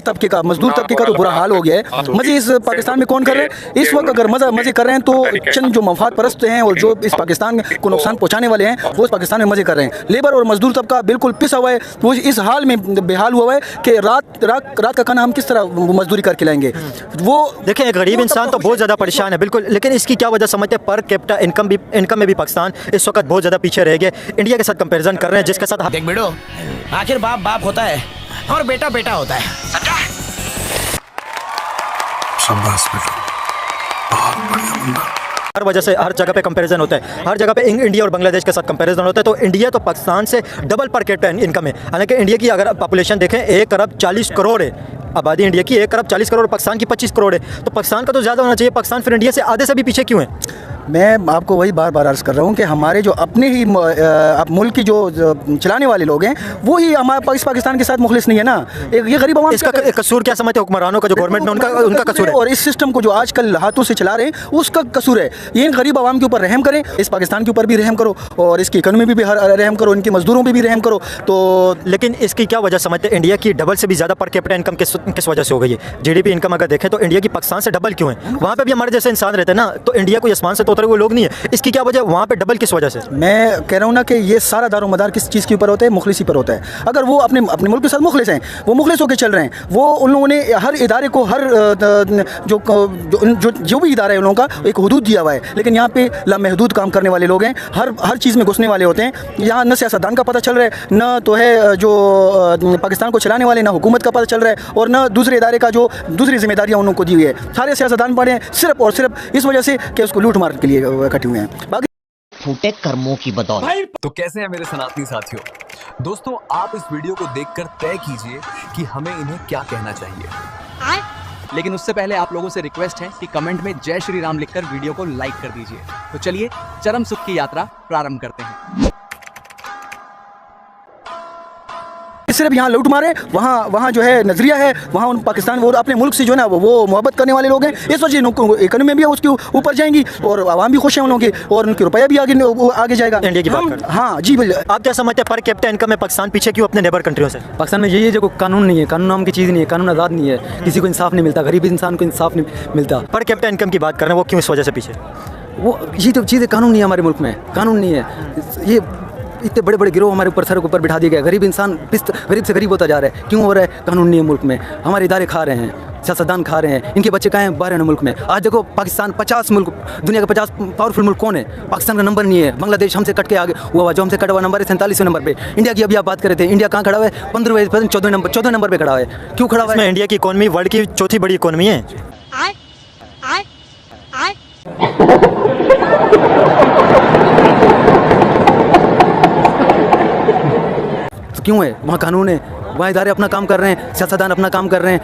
तबके का, मजदूर तबके का तो बुरा हाल हो गया है। मजे इस पाकिस्तान में कौन कर रहे हैं इस वक्त? अगर मजे कर रहे हैं तो चंद जो मफाद परस्त हैं और जो इस पाकिस्तान को नुकसान पहुँचाने वाले हैं वो इस पाकिस्तान में मजे कर रहे हैं। लेबर और मजदूर तबका बिल्कुल पिसा हुआ है, वो इस हाल में बेहाल हुआ है कि रात का खाना हम किस तरह मजदूरी करके लाएंगे। वो देखें, एक गरीब इंसान तो बहुत ज़्यादा परेशान है बिल्कुल, लेकिन इसकी क्या वजह समझते हैं? पर कैपिटा इनकम में भी पाकिस्तान इस वक्त बहुत ज़्यादा पीछे रह गया। इंडिया के साथ कंपैरिजन कर रहे हैं जिसके साथ देख बेटो, आखिर बाप बाप होता है और बेटा बेटा होता है। शाबाश बेटा, बहुत बढ़िया बंदा। हर वजह से हर जगह पे कंपैरिजन होता है, हर जगह पे इंडिया और बांग्लादेश के साथ कंपैरिजन होता है। तो इंडिया तो पाकिस्तान से डबल पर कैपिटा इनकम है। हालांकि इंडिया की अगर पॉपुलेशन देखें 1 अरब 40 करोड़ है आबादी, इंडिया की 1 अरब 40 करोड़, पाकिस्तान की 25 करोड़ है। तो पाकिस्तान का तो ज़्यादा होना चाहिए, पाकिस्तान फिर इंडिया से आधे से भी पीछे क्यों है? मैं आपको वही बार बार अर्ज़ कर रहा हूँ कि हमारे जो अपने ही मुल्क की जो चलाने वाले लोग हैं वो ही हमारे इस पाकिस्तान के साथ मुखलिस नहीं है ना। ये गरीब आवाम इसका कसूर क्या समझते हैं हुक्मरानों का, जो गवर्नमेंट ने उनका कसूर है? और इस सिस्टम को जो आजकल हाथों से चला रहे हैं उसका कसूर है। ये इन गरीब आवाम के ऊपर रहम करें, इस पाकिस्तान के ऊपर भी रहम करो और इसकी इकनॉमी भी रहम करो, इनके मजदूरों पर भी रहम करो। तो लेकिन इसकी क्या वजह समझते हैं? इंडिया की डबल से भी ज़्यादा पर कैपिटा इनकम किस वजह से हो गई है? जीडीपी इनकम अगर देखें तो इंडिया की पाकिस्तान से डबल क्यों है? वहाँ पे भी हमारे जैसे इंसान रहते हैं ना, तो इंडिया कोई आसमान से तो उतरे हुए लोग नहीं है। इसकी क्या वजह, वहाँ पे डबल किस वजह से? मैं कह रहा हूँ ना कि ये सारा दारोमदार किस चीज़ के ऊपर होता है? मुखलिसी पर होता है। अगर वो अपने मुल्क के साथ मुखलिस हैं, वो मुखलिस होकर चल रहे हैं, वो उन लोगों ने हर इदारे को हर जो भी इदारा है उन लोगों का एक हदूद दिया हुआ है। लेकिन यहाँ पे लामहदूद काम करने वाले लोग हैं, हर चीज़ में घुसने वाले होते हैं। यहाँ न सियासतदान का पता चल रहा है, न तो है जो पाकिस्तान को चलाने वाले, ना हुकूमत का पता चल रहा है, और न दूसरे इदारे का जो दूसरी जिम्मेदारियाँ उनको दी हुई है। सारे सियासतदान पड़े हैं सिर्फ और सिर्फ इस वजह से कि उसको लूट मार के लिए इकट्ठे हुए हैं। बाकी फूटे कर्मों की बदौलत। तो कैसे हैं मेरे सनातनी साथियों? दोस्तों, आप इस वीडियो को देखकर तय कीजिए कि हमें इन्हें क्या कहना चाहिए। लेकिन उससे पहले आप लोगों से रिक्वेस्ट है कि कमेंट में जय श्री राम लिखकर वीडियो को लाइक कर दीजिए। तो चलिए चरम सुख की यात्रा प्रारंभ करते हैं। सिर्फ यहाँ लूट मारे, वहाँ जो है नजरिया है, वहाँ उन पाकिस्तान वो अपने मुल्क से जो है ना वो मोहब्बत करने वाले लोग हैं। इस वजह इकोनॉमी भी उसके ऊपर जाएंगी और आवाम भी खुश हैं उनके, और उनके रुपया भी आगे जाएगा। इंडिया की बात करें, हाँ जी बिल्कुल। आप क्या समझते हैं पर कैपिटा इनकम में पाकिस्तान पीछे क्यों अपने नेबर कंट्रियों से? पाकिस्तान में यही है जो कानून नहीं है, कानून नाम की चीज़ नहीं है, कानून आज़ाद नहीं है, किसी को इंसाफ नहीं मिलता, गरीब इंसान को इंसाफ नहीं मिलता। पर कैपिटा इनकम की बात कर रहे हैं, वो क्यों इस वजह से पीछे? वो यही तो चीज़ है, कानून नहीं है हमारे मुल्क में, कानून नहीं है। ये इतने बड़े बड़े गिरोह हमारे ऊपर सर के ऊपर बिठा दिए गए, गरीब इंसान गरीब से गरीब होता जा रहा है। क्यों हो रहा है? कानून नहीं है मुल्क में, हमारे इदारे खा रहे हैं, सियासतदान खा रहे हैं, इनके बच्चे कहाँ हैं? बाहर हैं मुल्क में। आज देखो पाकिस्तान 50 मुल्क, दुनिया का 50 पावरफुल मुल्क कौन है? पाकिस्तान का नंबर नहीं है। बांग्लादेश हमसे कट के आगे हुआ, जो हमसे कटा हुआ नंबर है 47वें नंबर पे। इंडिया की अभी आप बात कर रहे थे, इंडिया कहाँ खड़ा हुआ है? 15वें 14वें नंबर पे खड़ा हुआ है। क्यों खड़ा हुआ है? इंडिया की इकोनॉमी वर्ल्ड की चौथी बड़ी इकोनॉमी है। क्यों है? वहाँ कानून है, वहाँ इदारे अपना काम कर रहे हैं, सियासतदान अपना काम कर रहे हैं,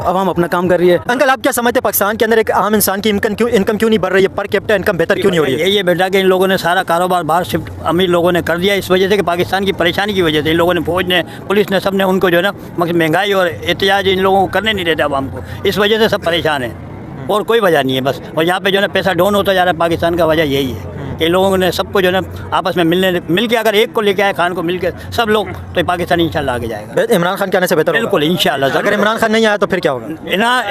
आवाम अपना काम कर रही है। अंकल, आप क्या समझते हैं पाकिस्तान के अंदर एक आम इंसान की इनकम क्यों नहीं बढ़ रही है? पर कैपिटा इनकम बेहतर क्यों नहीं हो रही है? यही है बेटा कि इन लोगों ने सारा कारोबार बाहर शिफ्ट अमीर लोगों ने कर दिया, इस वजह से कि पाकिस्तान की परेशानी की वजह से इन लोगों ने, फौज ने, पुलिस ने, सब ने उनको जो है ना महंगाई और एहतियाज इन लोगों को करने नहीं देते आवाम को। इस वजह से सब परेशान हैं और कोई वजह नहीं है बस। और यहाँ पे जो है ना पैसा डाउन होता जा रहा है पाकिस्तान का, वजह यही है कि लोगों ने सबको जो है ना आपस में मिल के अगर एक को लेके आए, खान को मिल के सब लोग, तो पाकिस्तान इंशाल्लाह आगे जाएगा। इमरान खान के आने से बेहतर? बिल्कुल इंशाल्लाह। अगर इमरान खान नहीं आया तो फिर क्या होगा?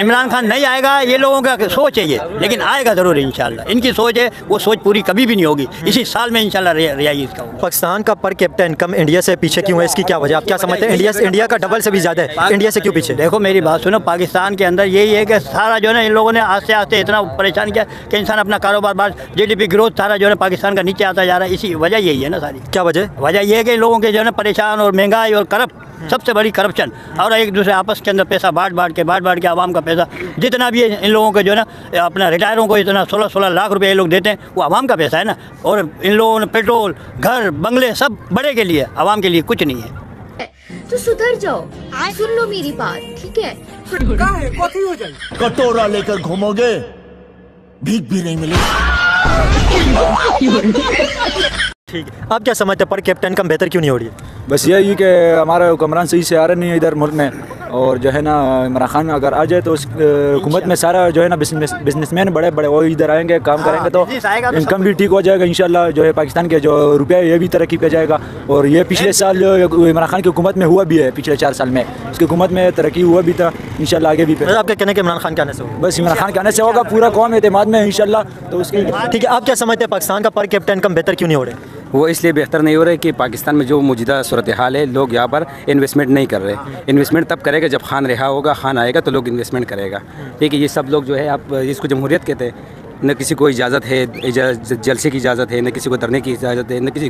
इमरान खान नहीं आएगा, ये लोगों का सोच है ये, लेकिन आएगा ज़रूर इंशाल्लाह। इनकी सोच है, वो सोच पूरी कभी भी नहीं होगी। इसी साल में इंशाल्लाह रिहाई इसका होगा। पाकिस्तान का पर कैपिटा इनकम इंडिया से पीछे क्यों है? इसकी क्या वजह? आप क्या समझते हैं? इंडिया का डबल से भी ज़्यादा है, इंडिया से क्यों पीछे? देखो मेरी बात सुनो, पाकिस्तान के अंदर यही है कि सारा जो है ना इन लोगों ने आस्ते आस्ते इतना परेशान किया कि इंसान अपना कारोबार बाहर, GDP ग्रोथ सारा जो है पाकिस्तान का नीचे आता जा रहा है। इसी वजह यही है ना सारी। क्या वजह? वजह यह है कि लोगों के जो है ना परेशान और महंगाई और करप्ट, सबसे बड़ी करप्शन, और एक दूसरे आपस के अंदर पैसा बांट के आवाम का पैसा जितना भी है इन लोगों के जो है ना अपना रिटायरों को इतना 16 लाख रुपए ये लोग देते हैं, वो आवाम का पैसा है ना। और इन लोगों ने पेट्रोल, घर, बंगले सब बड़े के लिए, आवाम के लिए कुछ नहीं है। तो सुधर जाओ, सुन लो मेरी बात, ठीक है? कटोरा लेकर घूमोगे, भीख भी नहीं मिलेगी। ठीक है, आप क्या समझते हैं पर कैपिटा इनकम बेहतर क्यों नहीं हो रही है? बस यही कि हमारे हुक्मरान सही से आ रहे नहीं है इधर मुल्क में, और जो है ना इमरान खान अगर आ जाए तो उस हुकूमत में सारा जो है ना बिजनेसमैन बड़े बड़े वो इधर आएंगे, काम करेंगे तो इनकम भी ठीक हो जाएगा इंशाल्लाह। जो है पाकिस्तान के जो रुपया ये भी तरक्की पे जाएगा। और ये पिछले साल जो इमरान खान की हुकूमत में हुआ भी है, पिछले 4 साल में उसकी हुकूमत में तरक्की हुआ भी था, इंशाल्लाह आगे भी। आपके कहने के इमरान खान के आने से होगा? बस इमरान खान के आने से होगा, पूरा कौम एतमाद में इंशाल्लाह। तो उसके ठीक है, आप क्या समझते हैं पाकिस्तान का पर कैपिटा इनकम बेहतर क्यों नहीं हो रहा है? वो इसलिए बेहतर नहीं हो रहा है कि पाकिस्तान में जो मौजूदा सूरत हाल है, लोग यहाँ पर इन्वेस्टमेंट नहीं कर रहे। इन्वेस्टमेंट तब करेगा जब खान रहा होगा, खान आएगा तो लोग इन्वेस्टमेंट करेगा। ठीक है, ये सब लोग जो है आप इसको जमहूरियत कहते हैं। न किसी को इजाज़त है, जलसे की इजाज़त है, न किसी को धरने की इजाज़त है, न किसी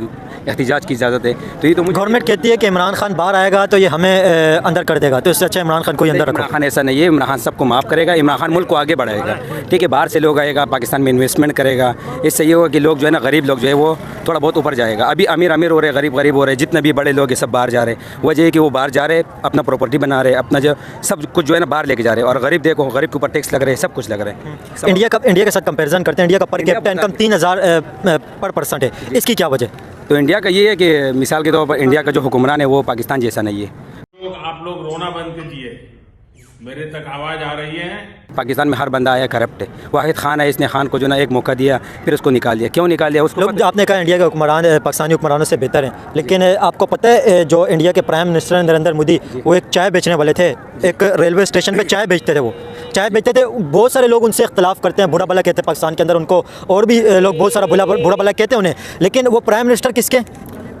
एहतिजाज की इजाज़त है। तो ये तो गवर्नमेंट कहती है कि इमरान खान बाहर आएगा तो ये हमें अंदर कर देगा, तो इससे अच्छा इमरान खान को अंदर रखो। इमरान खान ऐसा नहीं है, इमरान खान सबको माफ़ करेगा, इमरान खान मुल्क को आगे बढ़ाएगा। ठीक है, बाहर से लोग आएगा, पाकिस्तान में इन्वेस्टमेंट करेगा, इससे ये होगा कि लोग जो है ना गरीब लोग जो है वो थोड़ा बहुत ऊपर जाएगा। अभी अमीर अमीर हो रहे, गरीब गरीब हो रहे, जितने भी बड़े लोग हैं सब बाहर जा रहे हैं। वजह है कि वो बाहर जा रहे, अपना प्रॉपर्टी बना रहे, अपना जो सब कुछ जो है ना बाहर लेके जा रहे हैं। और गरीब देखो, गरीब के ऊपर टैक्स लग रहे हैं, सब कुछ लग रहे हैं। इंडिया के साथ कंपेरिजन करते हैं, इंडिया का पर कैपिटा इनकम 3000 पर पर्सन है, इसकी क्या वजह? तो इंडिया का ये है कि मिसाल के तौर पर इंडिया का जो हुक्मरान है वो पाकिस्तान जैसा नहीं है। आप लोग रोना बंद कीजिए, मेरे तक आवाज़ आ रही है। पाकिस्तान में हर बंदा आया करप्ट है। वाहिद खान है, इसने खान को जो ना एक मौका दिया, फिर उसको निकाल दिया। क्यों निकाल दिया उसको? लोग आपने कहा इंडिया के हुक्मरान पाकिस्तानी हुक्मरानों से बेहतर हैं, लेकिन आपको पता है जो इंडिया के प्राइम मिनिस्टर नरेंद्र मोदी, वो एक चाय बेचने वाले थे, एक रेलवे स्टेशन पे चाय बेचते थे। वो चाय बेचते थे, बहुत सारे लोग उनसे इख्तलाफ करते हैं, बुरा भला कहते हैं पाकिस्तान के अंदर उनको, और भी लोग बहुत सारा बुरा भला कहते हैं उन्हें। लेकिन वो प्राइम मिनिस्टर किसके?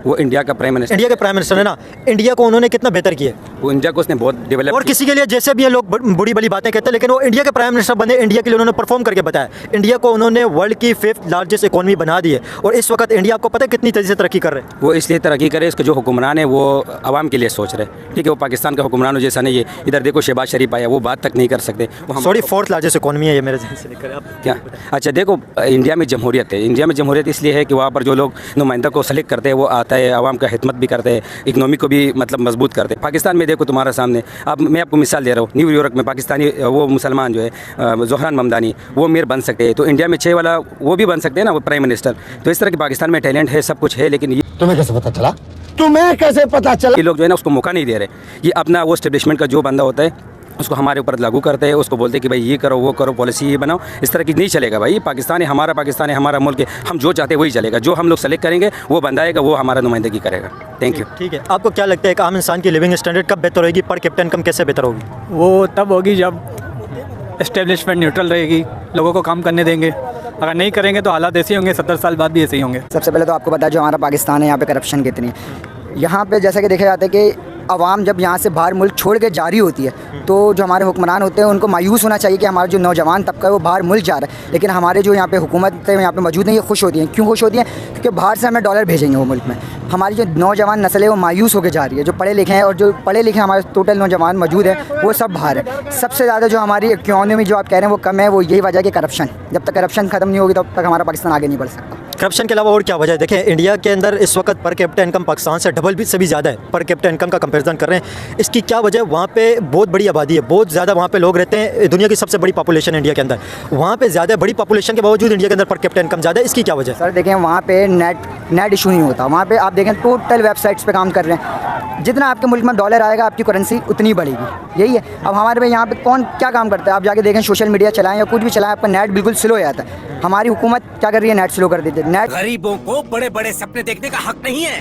वो इंडिया का प्राइम मिनिस्टर। इंडिया के प्राइम मिनिस्टर है ना। इंडिया को उन्होंने कितना बेहतर किया? वो इंडिया को उसने बहुत डेवलप। और किसी के लिए जैसे भी ये लोग बुरी भली बातें कहते हैं, लेकिन वो इंडिया के प्राइम मिनिस्टर बने, इंडिया के लिए उन्होंने परफॉर्म करके बताया। इंडिया को उन्होंने वर्ल्ड की 5th लार्जेस्ट इकोनॉमी बना दी है। और इस वक्त इंडिया आपको पता है कितनी तेज़ी से तरक्की कर रहे हैं? वो इसलिए तरक्की करे, इसके जो हुक्मरान है वो आवाम के लिए सोच रहे हैं। ठीक है, वो पाकिस्तान का हुक्मरानों जैसा नहीं है। इधर देखो शहबाज शरीफ आया, वो बात तक नहीं कर सकते। सॉरी, 4th लार्जेस्ट इकोनॉमी है ये मेरे जहन से लेकर। आप क्या? अच्छा देखो, इंडिया में जमहूरियत है। इंडिया में जमहूरियत इसलिए है कि वहाँ पर जो लोग नुमाइंदा को सेलेक्ट करते हैं वो आता है, आवाम का खिदमत भी करते हैं, इकनॉमी को भी मतलब मजबूत करते हैं। पाकिस्तान में देखो तुम्हारे सामने, अब मैं आपको मिसाल दे रहा हूँ, न्यूयॉर्क में पाकिस्तानी वो मुसलमान जो है ज़ोहरान ममदानी, वो मेयर बन सकते हैं। तो इंडिया में 6 वाला वो भी बन सकते हैं ना, वो प्राइम मिनिस्टर। तो इस तरह की पाकिस्तान में टैलेंट है, सब कुछ है, लेकिन ये तुम्हें कैसे पता चला? तुम्हें कैसे पता चला? ये लोग जो है ना उसको मौका नहीं दे रहे। ये अपना वो एस्टेब्लिशमेंट का जो बंदा होता है उसको हमारे ऊपर लागू करते हैं, उसको बोलते हैं कि भाई ये करो, वो करो, पॉलिसी ये बनाओ। इस तरह की नहीं चलेगा भाई। पाकिस्तान है, हमारा मुल्क है, हम जो चाहते हैं वही चलेगा। जो हम लोग सेलेक्ट करेंगे वो बंदा आएगा, वो हमारा नुमाइंदगी करेगा। Thank you. ठीक है, आपको क्या लगता है एक आम इंसान की लिविंग स्टैंडर्ड कब बेहतर होगी, पर कैपिटा इनकम कैसे बेहतर होगी? वो तब होगी जब एस्टेब्लिशमेंट न्यूट्रल रहेगी, लोगों को काम करने देंगे। अगर नहीं करेंगे तो हालात ऐसे होंगे, 70 साल बाद भी ऐसे ही होंगे। सबसे पहले तो आपको पता है जो हमारा पाकिस्तान है, यहाँ पे करप्शन कितनी है। यहाँ पे जैसा कि देखा जाता है कि आवाम जब यहाँ से बाहर मुल्क छोड़ के जारी होती है, तो जो हमारे हुक्मरान होते हैं उनको मायूस होना चाहिए कि हमारा जो नौजवान तबका है वो बाहर मुल्क जा रहा है। लेकिन हमारे जो यहाँ पे हुकूमत है, यहाँ पे मौजूद नहीं, ये खुश होती हैं। क्यों खुश होती हैं? क्योंकि बाहर से हमें डॉलर भेजेंगे वो मुल्क में। हमारी जो नौजवान नस्ल है वो मायूस होकर जा रही है। जो पढ़े लिखे हैं और जो पढ़े लिखे हमारे टोटल नौजवान मौजूद है वो सब बाहर है। सबसे ज़्यादा जो हमारी इकोनॉमी जो आप कह रहे हैं वो कम है, वो यही वजह है कि करप्शन। जब तक करप्शन खत्म नहीं होगी तब तक हमारा पाकिस्तान आगे नहीं बढ़ सकता। करप्शन के अलावा और क्या वजह है? देखें, इंडिया के अंदर इस वक्त पर कैपिटा इनकम पाकिस्तान से डबल भी से भी ज़्यादा है। पर कैपिटा इनकम का कंपैरिजन कर रहे हैं, इसकी क्या वजह है? वहाँ पे बहुत बड़ी आबादी है, बहुत ज़्यादा वहाँ पे लोग रहते हैं। दुनिया की सबसे बड़ी पॉपुलेशन इंडिया के अंदर, वहाँ पे ज़्यादा बड़ी पॉपुलेशन के बावजूद इंडिया के अंदर पर कैपिटा इनकम ज़्यादा है। इसकी क्या वजह है? सर देखें, वहाँ पे नेट इशू नहीं होता। वहाँ पे आप देखें टोटल वेबसाइट्स पे काम कर रहे हैं। जितना आपके मुल्क में डॉलर आएगा आपकी करेंसी उतनी बढ़ेगी, यही है। अब हमारे पे यहाँ पे कौन क्या काम करता है? आप जाके देखें, सोशल मीडिया चलाएं या कुछ भी चलाएं, आपका नेट बिल्कुल स्लो हो जाता है। हमारी हुकूमत क्या कर रही है? नेट स्लो कर देती है। नेट गरीबों को बड़े बड़े सपने देखने का हक नहीं है।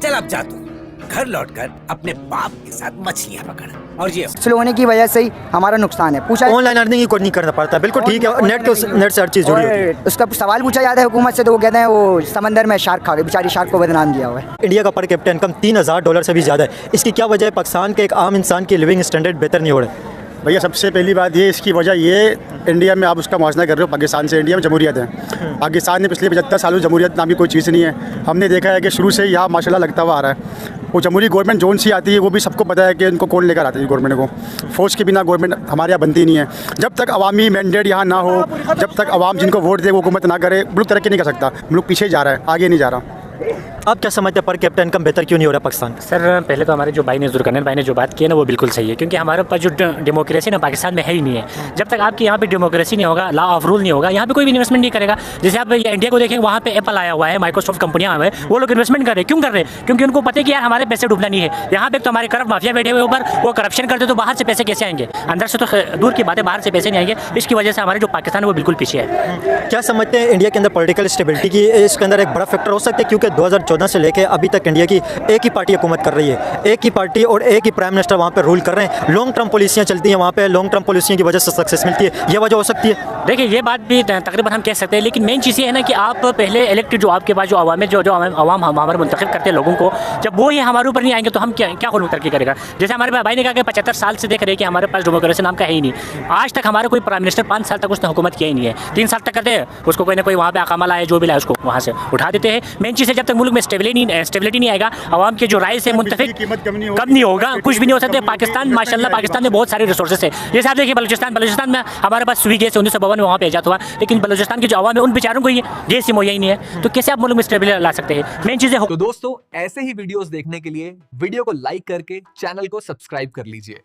चल अब जा तू घर लौटकर अपने बाप के साथ मछलियां पकड़। और ये स्लो होने की वजह से ही हमारा नुकसान है। पूछा ऑनलाइन अर्निंग को नहीं करना पड़ता, बिल्कुल ठीक है। नेट से हर चीज़ जुड़ी होती है। उसका सवाल पूछा जाता है हुकूमत से तो वो कहते हैं वो समंदर में शार्क खा गए, बेचारी शार्क को बदनाम किया हुआ है। इंडिया का पर कैपिटा इनकम $3000 से भी ज़्यादा है। इसकी क्या वजह है? पाकिस्तान के एक आम इंसान की लिविंग स्टैंडर्ड बेहतर नहीं हो रहा है। भैया सबसे पहली बात ये, इसकी वजह ये इंडिया में आप उसका मुआवजा कर रहे हो पाकिस्तान से। इंडिया में जमहूरियत है। पाकिस्तान ने पिछले 75 सालों जमहूरियत नाम की कोई चीज़ नहीं है। हमने देखा है कि शुरू से यहाँ माशाल्लाह लगता हुआ आ रहा है। वो जमहूरी गवर्नमेंट जोन सी आती है वो भी सबको पता है कि इनको कौन लेकर आता है गवर्नमेंट को। फौज के बिना गवर्नमेंट हमारे यहाँ बनती नहीं है। जब तक अवामी मैंडेट यहाँ ना हो, जब तक अवाम जिनको वोट दे वो हुकूमत ना करे, मुल्क तरक्की नहीं कर सकता। मुल्क पीछे जा रहा है, आगे नहीं जा रहा। आप क्या समझते हैं पर कैपिटा इनकम बेहतर क्यों नहीं हो रहा पाकिस्तान? सर पहले तो हमारे जो भाई ने जुर्कनैन भाई ने जो बात की है ना वो बिल्कुल सही है, क्योंकि हमारे पास जो डेमोक्रेसी ना पाकिस्तान में है ही नहीं है। जब तक आपकी यहाँ पे डेमोक्रेसी नहीं होगा, लॉ ऑफ रूल नहीं होगा, यहाँ पे कोई भी इन्वेस्टमेंट नहीं करेगा। जैसे आप इंडिया को देखें, वहाँ पे एप्पल आया हुआ है, माइक्रोसॉफ्ट कंपनियाँ आए हैं, वो लोग इन्वेस्टमेंट कर रहे हैं। क्यों कर रहे हैं? क्योंकि उनको पता है कि यार हमारे पैसे डूबना नहीं है। यहाँ पे तो हमारे करप्ट माफिया बैठे हुए ऊपर, वो करप्शन करते तो बाहर से पैसे कैसे आएंगे? अंदर से तो दूर की बातें, बाहर से पैसे नहीं आएंगे। इसकी वजह से हमारे जो पाकिस्तान है वो बिल्कुल पीछे है। क्या समझते हैं इंडिया के अंदर पॉलिटिकल स्टेबिलिटी की इसके अंदर एक बड़ा फैक्टर हो सकता है? क्योंकि 2014 से लेकर अभी तक इंडिया की एक ही पार्टी हुकूमत कर रही है, एक ही पार्टी और एक ही प्राइम मिनिस्टर वहाँ पे रूल कर रहे हैं। लॉन्ग टर्म पॉलिसियाँ चलती हैं वहाँ पे, लॉन्ग टर्म पॉलिसियों की वजह से सक्सेस मिलती है, ये वजह हो सकती है? देखिए ये बात भी तकरीबन हम कह सकते हैं, लेकिन मेन चीज़ ये है ना कि आप पहले इलेक्टेड जो आपके पास जो आवाम है, जो आवाम हमारे मुंतखब करते हैं लोगों को, जब वो ये हमारे ऊपर नहीं आएंगे तो हम क्या तरक्की करेगा? जैसे हमारे भाई ने कहा कि 75 साल से देख रहे हैं कि हमारे पास डेमोक्रेसी नाम का है ही नहीं। आज तक हमारा कोई प्राइम मिनिस्टर 5 साल तक उसने हुकूमत किया ही नहीं है। 3 साल तक करते हैं, उसको कोई ना कोई वहाँ पे अकामा लाए, जो भी लाए उसको वहाँ से उठा देते हैं। मेन चीज़ है जब तक मुल्क में स्टेबिलिटी नहीं आएगा, आवाम के जो राय से मुंतफिक कम नहीं होगा, कुछ भी नहीं हो सकते। पाकिस्तान माशाल्लाह, पाकिस्तान में बहुत सारे रिसोर्सेस है। जैसे आप देखिए बलूचिस्तान में हमारे पास सुई गैस 1952 में वहाँ पे ईजाद हुआ, लेकिन बलूचिस्तान के जो आवाम है उन बेचारों को ये गैस ही मुहैया ही नहीं है। तो कैसे आप मुल्क में स्टेबिलिटी ला सकते हैं? मेन चीज़ है। तो दोस्तों ऐसे ही वीडियोस देखने के लिए वीडियो को लाइक करके चैनल को सब्सक्राइब कर लीजिए।